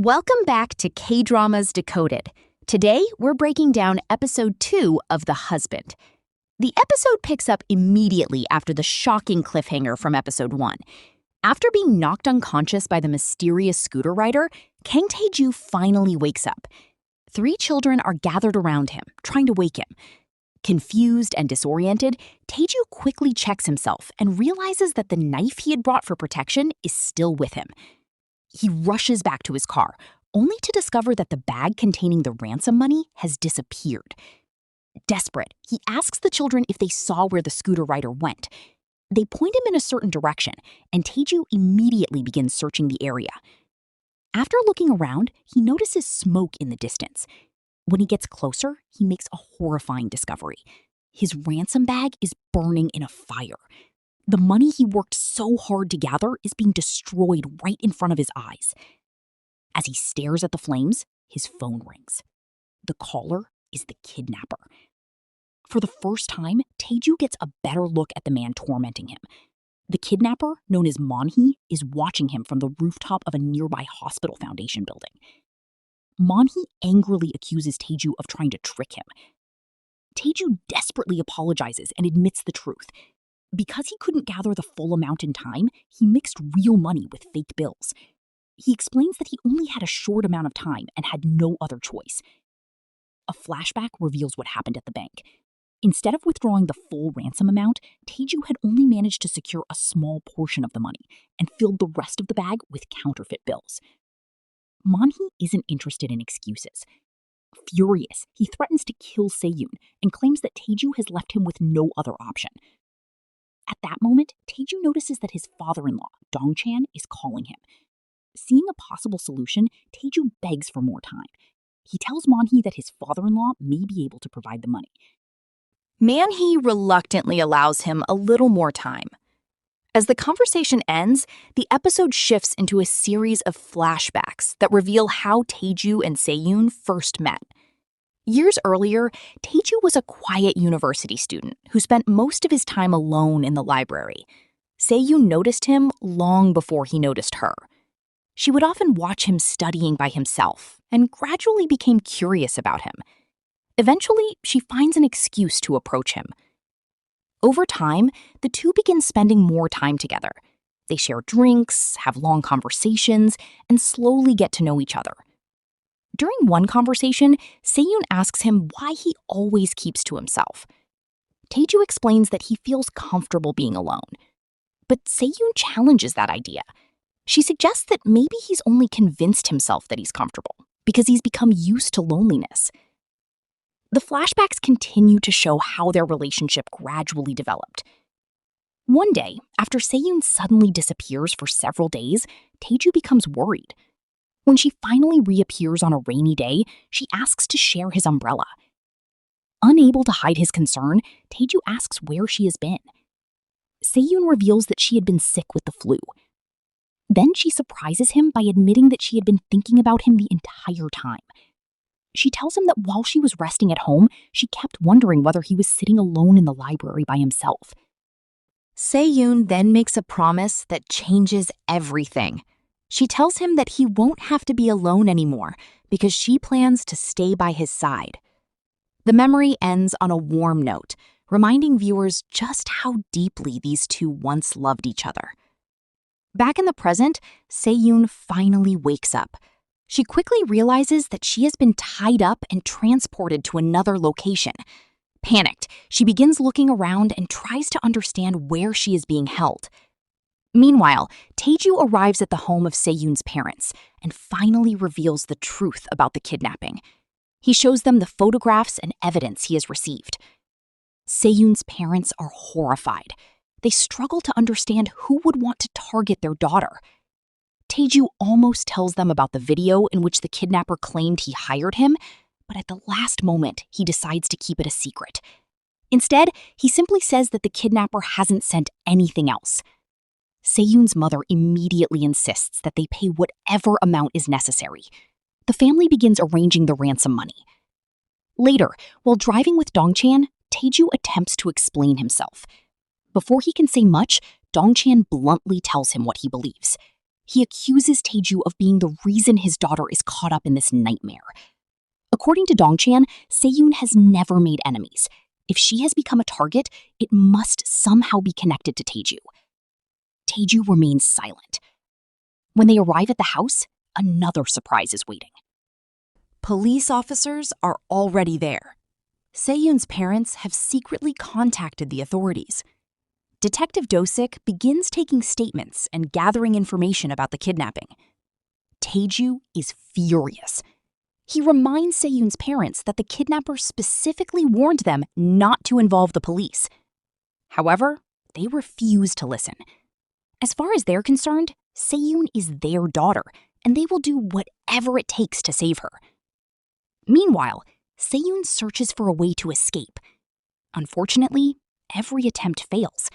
Welcome back to Kdramas Decoded. Today, we're breaking down episode 2 of The Husband. The episode picks up immediately after the shocking cliffhanger from episode 1. After being knocked unconscious by the mysterious scooter rider, Kang Tae-ju finally wakes up. 3 children are gathered around him, trying to wake him. Confused and disoriented, Tae-ju quickly checks himself and realizes that the knife he had brought for protection is still with him. He rushes back to his car, only to discover that the bag containing the ransom money has disappeared. Desperate, he asks the children if they saw where the scooter rider went. They point him in a certain direction, and Tae-ju immediately begins searching the area. After looking around, he notices smoke in the distance. When he gets closer, he makes a horrifying discovery. His ransom bag is burning in a fire. The money he worked so hard to gather is being destroyed right in front of his eyes. As he stares at the flames, his phone rings. The caller is the kidnapper. For the first time, Tae-ju gets a better look at the man tormenting him. The kidnapper, known as Mon-hee, is watching him from the rooftop of a nearby hospital foundation building. Mon-hee angrily accuses Tae-ju of trying to trick him. Tae-ju desperately apologizes and admits the truth. Because he couldn't gather the full amount in time, he mixed real money with fake bills. He explains that he only had a short amount of time and had no other choice. A flashback reveals what happened at the bank. Instead of withdrawing the full ransom amount, Tae-ju had only managed to secure a small portion of the money and filled the rest of the bag with counterfeit bills. Mon-hee isn't interested in excuses. Furious, he threatens to kill Se-yoon and claims that Tae-ju has left him with no other option. At that moment, Tae-ju notices that his father-in-law, Dong-chan, is calling him. Seeing a possible solution, Tae-ju begs for more time. He tells Mon-hee that his father-in-law may be able to provide the money. Man-hee reluctantly allows him a little more time. As the conversation ends, the episode shifts into a series of flashbacks that reveal how Tae-ju and Se-yoon first met. Years earlier, Tae-ju was a quiet university student who spent most of his time alone in the library. Se-yoon noticed him long before he noticed her. She would often watch him studying by himself and gradually became curious about him. Eventually, she finds an excuse to approach him. Over time, the two begin spending more time together. They share drinks, have long conversations, and slowly get to know each other. During one conversation, Se-yoon asks him why he always keeps to himself. Tae-ju explains that he feels comfortable being alone. But Se-yoon challenges that idea. She suggests that maybe he's only convinced himself that he's comfortable because he's become used to loneliness. The flashbacks continue to show how their relationship gradually developed. One day, after Se-yoon suddenly disappears for several days, Tae-ju becomes worried. When she finally reappears on a rainy day, she asks to share his umbrella. Unable to hide his concern, Tae-ju asks where she has been. Se-yoon reveals that she had been sick with the flu. Then she surprises him by admitting that she had been thinking about him the entire time. She tells him that while she was resting at home, she kept wondering whether he was sitting alone in the library by himself. Se-yoon then makes a promise that changes everything. She tells him that he won't have to be alone anymore because she plans to stay by his side. The memory ends on a warm note, reminding viewers just how deeply these two once loved each other. Back in the present, Se-yoon finally wakes up. She quickly realizes that she has been tied up and transported to another location. Panicked, she begins looking around and tries to understand where she is being held. Meanwhile, Tae-ju arrives at the home of Se-yoon's parents and finally reveals the truth about the kidnapping. He shows them the photographs and evidence he has received. Se-yoon's parents are horrified. They struggle to understand who would want to target their daughter. Tae-ju almost tells them about the video in which the kidnapper claimed he hired him, but at the last moment, he decides to keep it a secret. Instead, he simply says that the kidnapper hasn't sent anything else. Se-yoon's mother immediately insists that they pay whatever amount is necessary. The family begins arranging the ransom money. Later, while driving with Dong-chan, Tae-ju attempts to explain himself. Before he can say much, Dong-chan bluntly tells him what he believes. He accuses Taeju of being the reason his daughter is caught up in this nightmare. According to Dongchan, Se-yoon has never made enemies. If she has become a target, it must somehow be connected to Taeju. Taeju remains silent. When they arrive at the house, another surprise is waiting. Police officers are already there. Se-yoon's parents have secretly contacted the authorities. Detective Dosik begins taking statements and gathering information about the kidnapping. Taeju is furious. He reminds Se-yoon's parents that the kidnapper specifically warned them not to involve the police. However, they refuse to listen. As far as they're concerned, Se-yoon is their daughter, and they will do whatever it takes to save her. Meanwhile, Se-yoon searches for a way to escape. Unfortunately, every attempt fails.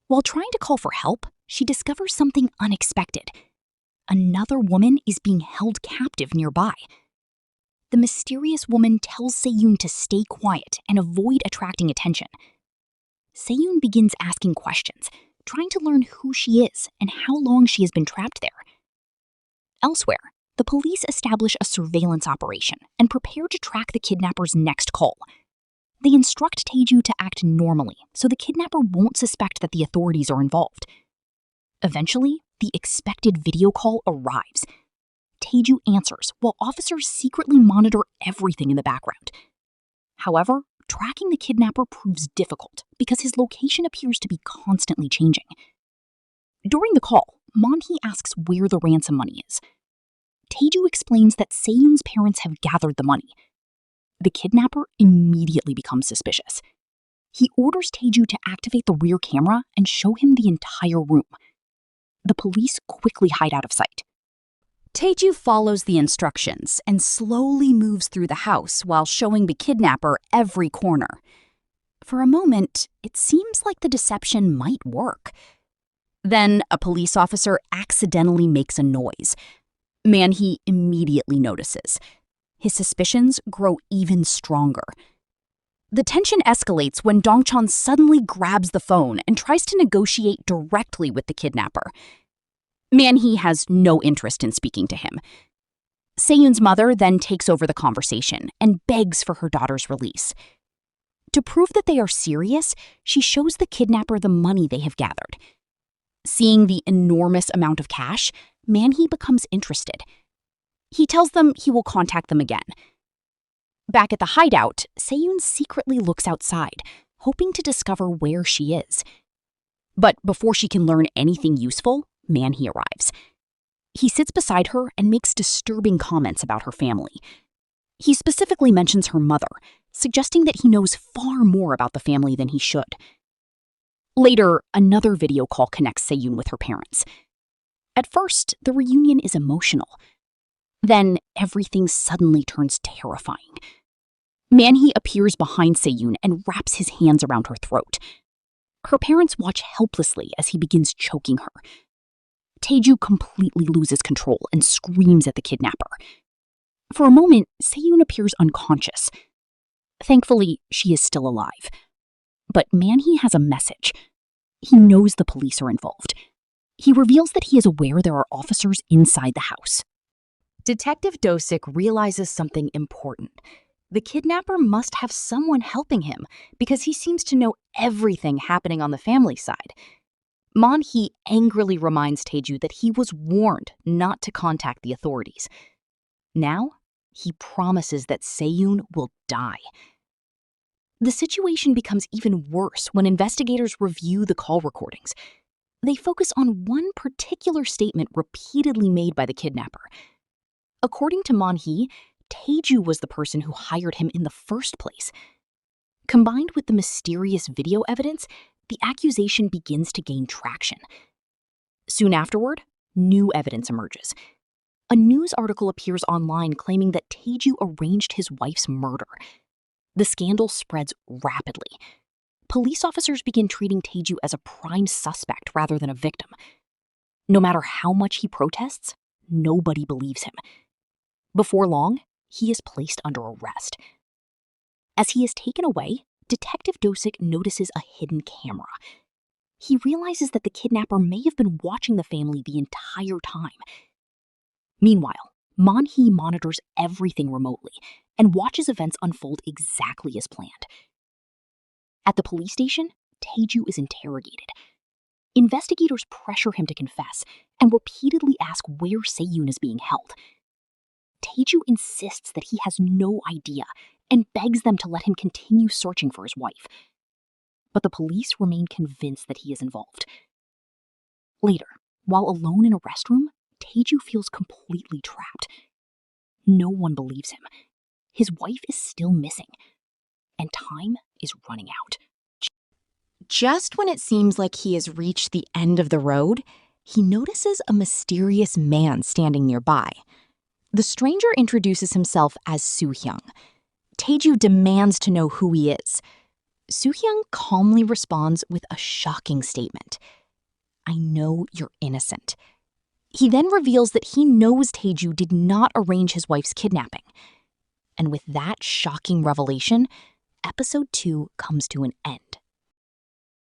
While trying to call for help, she discovers something unexpected. Another woman is being held captive nearby. The mysterious woman tells Se-yoon to stay quiet and avoid attracting attention. Se-yoon begins asking questions, trying to learn who she is and how long she has been trapped there. Elsewhere, the police establish a surveillance operation and prepare to track the kidnapper's next call. They instruct Taeju to act normally so the kidnapper won't suspect that the authorities are involved. Eventually, the expected video call arrives. Taeju answers while officers secretly monitor everything in the background. However, tracking the kidnapper proves difficult because his location appears to be constantly changing. During the call, Monhee asks where the ransom money is. Taeju explains that Se-yoon's parents have gathered the money. The kidnapper immediately becomes suspicious. He orders Taeju to activate the rear camera and show him the entire room. The police quickly hide out of sight. Taeju follows the instructions and slowly moves through the house while showing the kidnapper every corner. For a moment, it seems like the deception might work. Then a police officer accidentally makes a noise. Monhee immediately notices. His suspicions grow even stronger. The tension escalates when Dongchan suddenly grabs the phone and tries to negotiate directly with the kidnapper. Monhee has no interest in speaking to him. Se-yoon's mother then takes over the conversation and begs for her daughter's release. To prove that they are serious, she shows the kidnapper the money they have gathered. Seeing the enormous amount of cash, Monhee becomes interested. He tells them he will contact them again. Back at the hideout, Se-yoon secretly looks outside, hoping to discover where she is. But before she can learn anything useful, Monhee arrives. He sits beside her and makes disturbing comments about her family. He specifically mentions her mother, suggesting that he knows far more about the family than he should. Later, another video call connects Se-yoon with her parents. At first, the reunion is emotional. Then, everything suddenly turns terrifying. Monhee appears behind Se-yoon and wraps his hands around her throat. Her parents watch helplessly as he begins choking her. Taeju completely loses control and screams at the kidnapper. For a moment, Se-yoon appears unconscious. Thankfully, she is still alive. But Monhee has a message. He knows the police are involved. He reveals that he is aware there are officers inside the house. Detective Dosik realizes something important. The kidnapper must have someone helping him because he seems to know everything happening on the family side. Monhee angrily reminds Taeju that he was warned not to contact the authorities. Now, he promises that Se-yoon will die. The situation becomes even worse when investigators review the call recordings. They focus on one particular statement repeatedly made by the kidnapper. According to Monhee, Taeju was the person who hired him in the first place. Combined with the mysterious video evidence, the accusation begins to gain traction. Soon afterward, new evidence emerges. A news article appears online claiming that Taeju arranged his wife's murder. The scandal spreads rapidly. Police officers begin treating Taeju as a prime suspect rather than a victim. No matter how much he protests, nobody believes him. Before long, he is placed under arrest. As he is taken away, Detective Dosik notices a hidden camera. he realizes that the kidnapper may have been watching the family the entire time. Meanwhile, Man-hee monitors everything remotely and watches events unfold exactly as planned. At the police station, Taeju is interrogated. Investigators pressure him to confess and repeatedly ask where Se-yoon is being held. Taeju insists that he has no idea and begs them to let him continue searching for his wife. But the police remain convinced that he is involved. Later, while alone in a restroom, Taeju feels completely trapped. No one believes him. His wife is still missing, and time is running out. Just when it seems like he has reached the end of the road, he notices a mysterious man standing nearby. The stranger introduces himself as Soo-hyung. Taeju demands to know who he is. Soo-hyung calmly responds with a shocking statement. "I know you're innocent." He then reveals that he knows Taeju did not arrange his wife's kidnapping. And with that shocking revelation, episode 2 comes to an end.